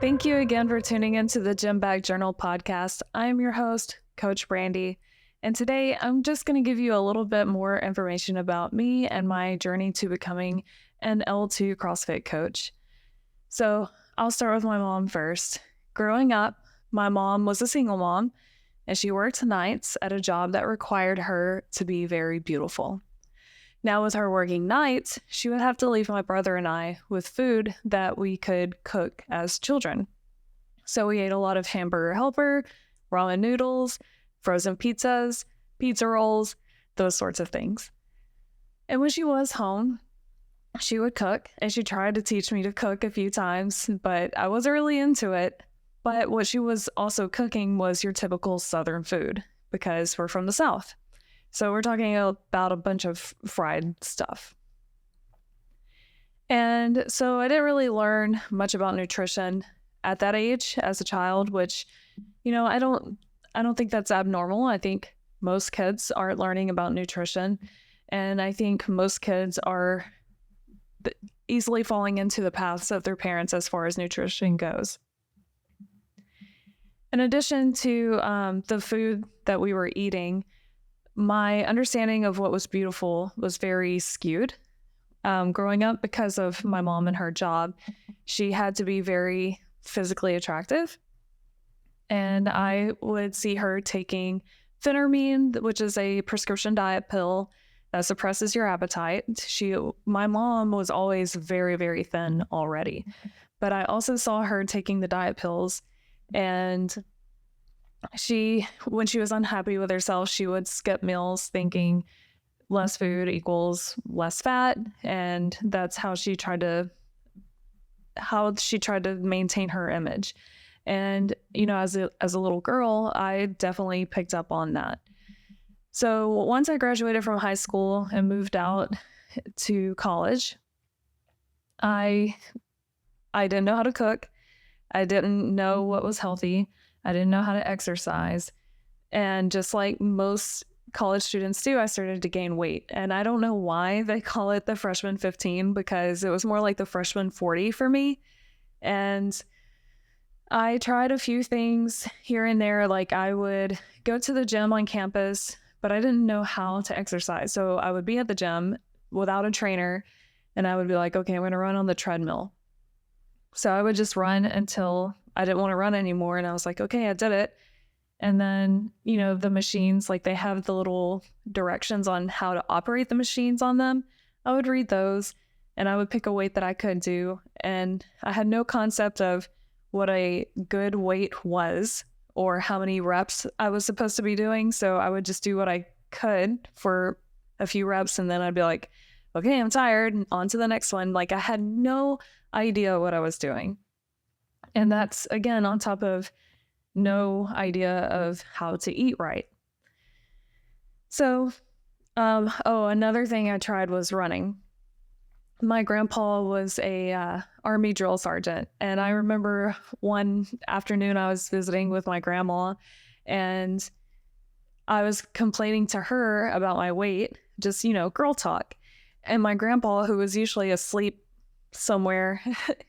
Thank you again for tuning into the Gym Bag Journal podcast. I'm your host, Coach Brandy, and today I'm just going to give you a little bit more information about me and my journey to becoming an L2 CrossFit coach. So I'll start with my mom first. Growing up, my mom was a single mom, and she worked nights at a job that required her to be very beautiful. Now, with her working nights, she would have to leave my brother and I with food that we could cook as children. So we ate a lot of hamburger helper, ramen noodles, frozen pizzas, pizza rolls, those sorts of things. And when she was home, she would cook, and she tried to teach me to cook a few times, but I wasn't really into it. But what she was also cooking was your typical Southern food, because we're from the South. So we're talking about a bunch of fried stuff. And so I didn't really learn much about nutrition at that age as a child, which, I don't think that's abnormal. I think most kids aren't learning about nutrition. And I think most kids are easily falling into the paths of their parents as far as nutrition goes. In addition to the food that we were eating, my understanding of what was beautiful was very skewed. Growing up, because of my mom and her job, she had to be very physically attractive. And I would see her taking Phentermine, which is a prescription diet pill that suppresses your appetite. My mom was always very, very thin already. But I also saw her taking the diet pills, and when she was unhappy with herself, she would skip meals thinking less food equals less fat. And that's how she tried to maintain her image. And, as a little girl, I definitely picked up on that. So once I graduated from high school and moved out to college, I didn't know how to cook. I didn't know what was healthy. I didn't know how to exercise. And just like most college students do, I started to gain weight. And I don't know why they call it the freshman 15, because it was more like the freshman 40 for me. And I tried a few things here and there. Like, I would go to the gym on campus, but I didn't know how to exercise. So I would be at the gym without a trainer, and I would be like, okay, I'm going to run on the treadmill. So I would just run until I didn't want to run anymore. And I was like, okay, I did it. And then, the machines, like, they have the little directions on how to operate the machines on them. I would read those, and I would pick a weight that I could do. And I had no concept of what a good weight was or how many reps I was supposed to be doing. So I would just do what I could for a few reps, and then I'd be like, okay, I'm tired, and on to the next one. Like, I had no idea what I was doing. And that's, again, on top of no idea of how to eat right. So, another thing I tried was running. My grandpa was a Army drill sergeant, and I remember one afternoon I was visiting with my grandma, and I was complaining to her about my weight, just, girl talk. And my grandpa, who was usually asleep somewhere,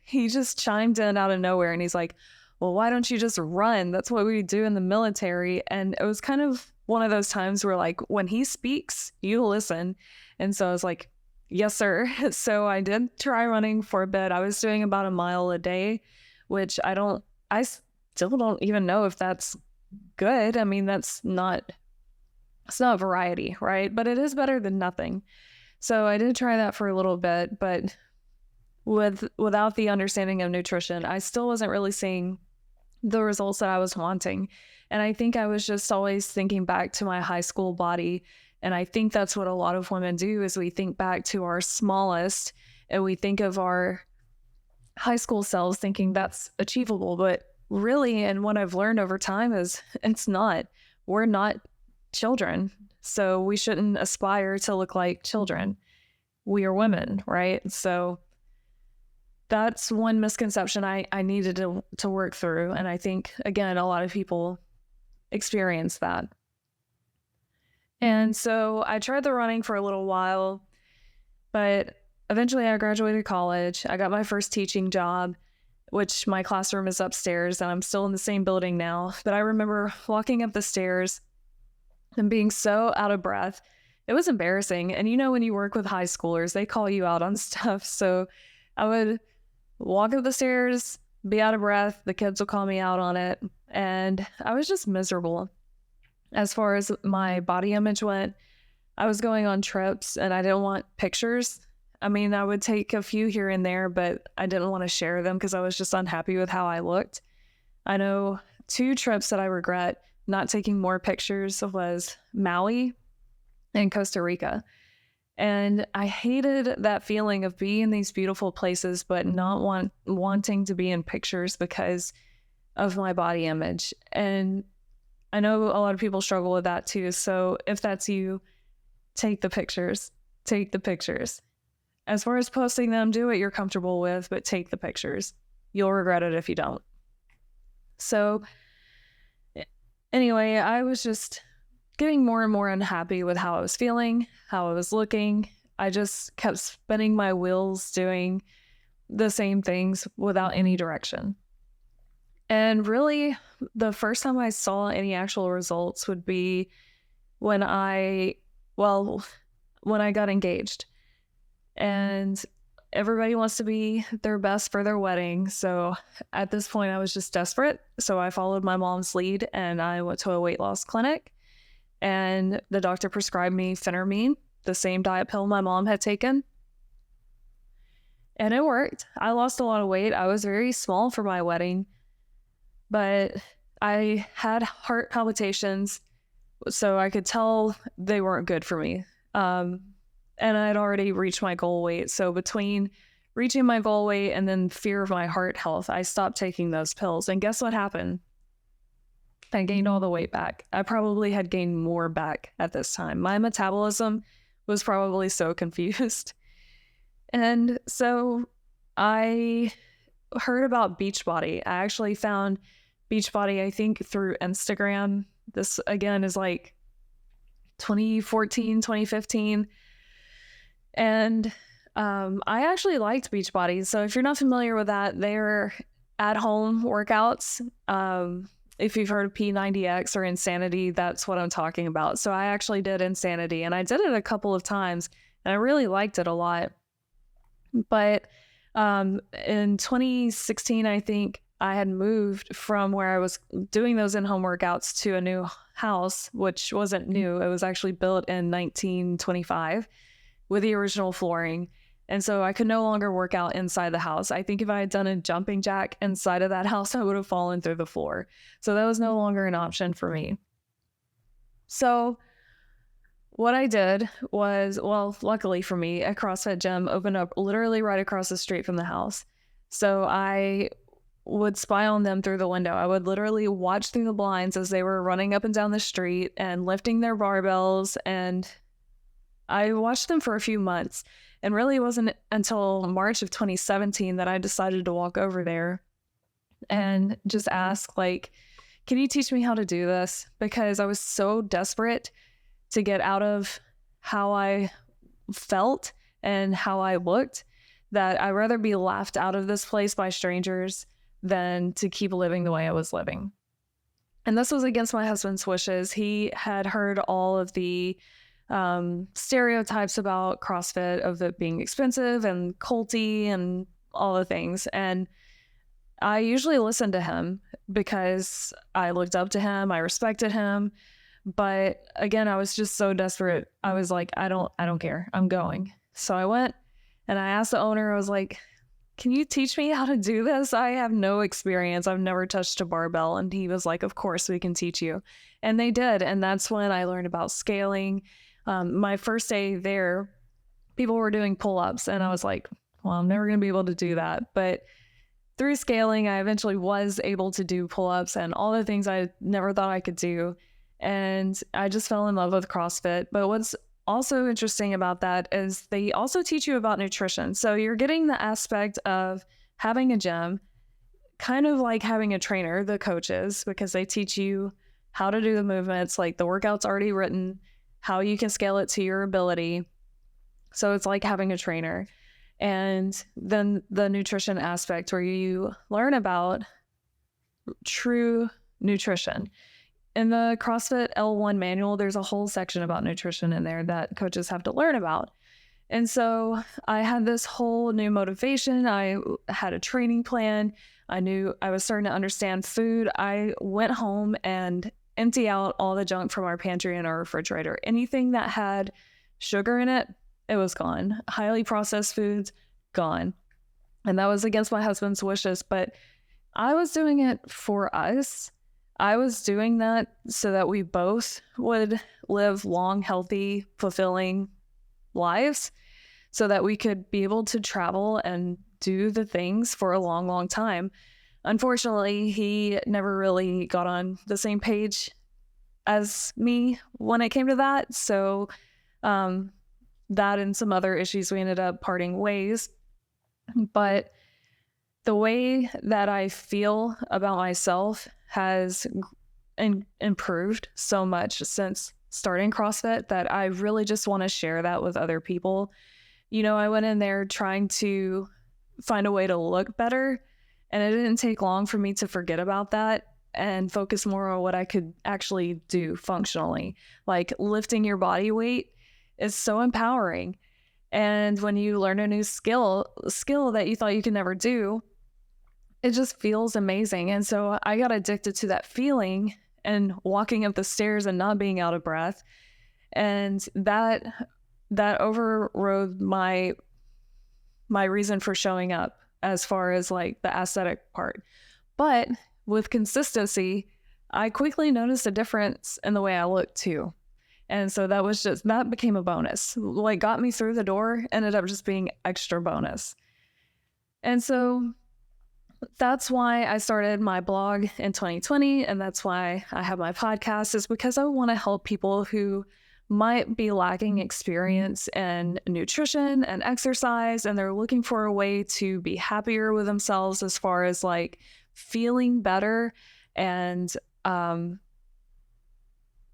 he just chimed in out of nowhere, and he's like, well, why don't you just run? That's what we do in the military. And it was kind of one of those times where, like, when he speaks, you listen. And so I was like, yes, sir. So I did try running for a bit. I was doing about a mile a day, which I still don't even know if that's good. I mean, it's not variety, right? But it is better than nothing. So I did try that for a little bit, but without the understanding of nutrition, I still wasn't really seeing the results that I was wanting. And I think I was just always thinking back to my high school body. And I think that's what a lot of women do, is we think back to our smallest, and we think of our high school selves thinking that's achievable. But really, and what I've learned over time is it's not. We're not children. So we shouldn't aspire to look like children. We are women, right? So that's one misconception I needed to work through. And I think, again, a lot of people experience that. And so I tried the running for a little while, but eventually I graduated college. I got my first teaching job, which my classroom is upstairs and I'm still in the same building now. But I remember walking up the stairs and being so out of breath. It was embarrassing. And when you work with high schoolers, they call you out on stuff. So I would walk up the stairs, be out of breath. The kids will call me out on it. And I was just miserable. As far as my body image went, I was going on trips and I didn't want pictures. I mean, I would take a few here and there, but I didn't want to share them because I was just unhappy with how I looked. I know 2 trips that I regret not taking more pictures was Maui and Costa Rica. And I hated that feeling of being in these beautiful places, but not wanting to be in pictures because of my body image. And I know a lot of people struggle with that too. So if that's you, take the pictures. Take the pictures. As far as posting them, do what you're comfortable with, but take the pictures. You'll regret it if you don't. So anyway, I was just getting more and more unhappy with how I was feeling, how I was looking. I just kept spinning my wheels doing the same things without any direction. And really, the first time I saw any actual results would be when I got engaged. And everybody wants to be their best for their wedding. So at this point, I was just desperate. So I followed my mom's lead and I went to a weight loss clinic. And the doctor prescribed me phentermine, the same diet pill my mom had taken. And it worked. I lost a lot of weight. I was very small for my wedding, but I had heart palpitations, so I could tell they weren't good for me. And I'd already reached my goal weight. So between reaching my goal weight and then fear of my heart health, I stopped taking those pills. And guess what happened? I gained all the weight back. I probably had gained more back at this time. My metabolism was probably so confused. And so I heard about Beachbody. I actually found Beachbody, I think, through Instagram. This, again, is like 2014, 2015. And I actually liked Beachbody. So if you're not familiar with that, they're at-home workouts. If you've heard of P90X or Insanity, that's what I'm talking about. So I actually did Insanity, and I did it a couple of times, and I really liked it a lot. But in 2016, I think, I had moved from where I was doing those in-home workouts to a new house, which wasn't new. It was actually built in 1925 with the original flooring. And so I could no longer work out inside the house. I think if I had done a jumping jack inside of that house, I would have fallen through the floor. So that was no longer an option for me. So what I did was, luckily for me, a CrossFit gym opened up literally right across the street from the house. So I would spy on them through the window. I would literally watch through the blinds as they were running up and down the street and lifting their barbells. And I watched them for a few months. And really it wasn't until March of 2017 that I decided to walk over there and just ask, can you teach me how to do this? Because I was so desperate to get out of how I felt and how I looked that I'd rather be laughed out of this place by strangers than to keep living the way I was living. And this was against my husband's wishes. He had heard all of the stereotypes about CrossFit, of it being expensive and culty and all the things. And I usually listened to him because I looked up to him, I respected him. But again, I was just so desperate. I was like, I don't care. I'm going. So I went and I asked the owner, I was like, can you teach me how to do this? I have no experience. I've never touched a barbell. And he was like, of course we can teach you. And they did. And that's when I learned about scaling. My first day there, people were doing pull-ups and I was like, well, I'm never going to be able to do that. But through scaling, I eventually was able to do pull-ups and all the things I never thought I could do. And I just fell in love with CrossFit. But what's also interesting about that is they also teach you about nutrition. So you're getting the aspect of having a gym, kind of like having a trainer, the coaches, because they teach you how to do the movements, like the workout's already written, how you can scale it to your ability. So it's like having a trainer. And then the nutrition aspect where you learn about true nutrition. In the CrossFit L1 manual, there's a whole section about nutrition in there that coaches have to learn about. And so I had this whole new motivation. I had a training plan. I knew I was starting to understand food. I went home and empty out all the junk from our pantry and our refrigerator. Anything that had sugar in it, it was gone. Highly processed foods, gone. And that was against my husband's wishes, but I was doing it for us. I was doing that so that we both would live long, healthy, fulfilling lives, so that we could be able to travel and do the things for a long, long time. Unfortunately, he never really got on the same page as me when it came to that. So that and some other issues, we ended up parting ways. But the way that I feel about myself has improved so much since starting CrossFit that I really just want to share that with other people. You know, I went in there trying to find a way to look better, and it didn't take long for me to forget about that and focus more on what I could actually do functionally. Like lifting your body weight is so empowering. And when you learn a new skill that you thought you could never do, it just feels amazing. And so I got addicted to that feeling and walking up the stairs and not being out of breath. And that overrode my reason for showing up as far as like the aesthetic part. But with consistency, I quickly noticed a difference in the way I looked too. And so that became a bonus. Like got me through the door, ended up just being extra bonus. And so that's why I started my blog in 2020, and that's why I have my podcast, is because I want to help people who might be lacking experience in nutrition and exercise, and they're looking for a way to be happier with themselves as far as like feeling better and,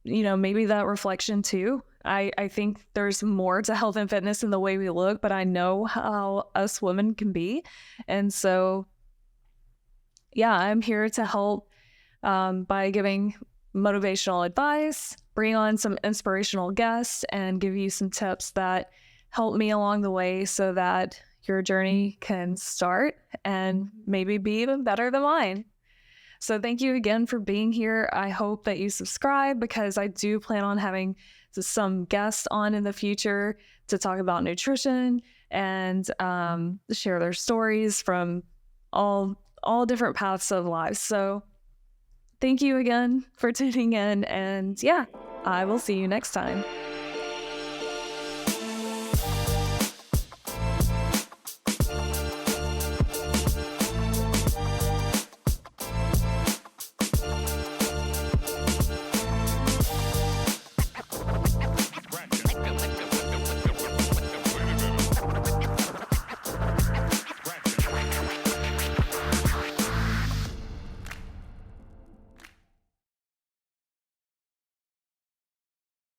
maybe that reflection too. I think there's more to health and fitness in the way we look, but I know how us women can be. And so yeah, I'm here to help by giving motivational advice, bring on some inspirational guests, and give you some tips that help me along the way so that your journey can start and maybe be even better than mine. So thank you again for being here. I hope that you subscribe, because I do plan on having some guests on in the future to talk about nutrition and share their stories from all different paths of life. So thank you again for tuning in, and yeah, I will see you next time.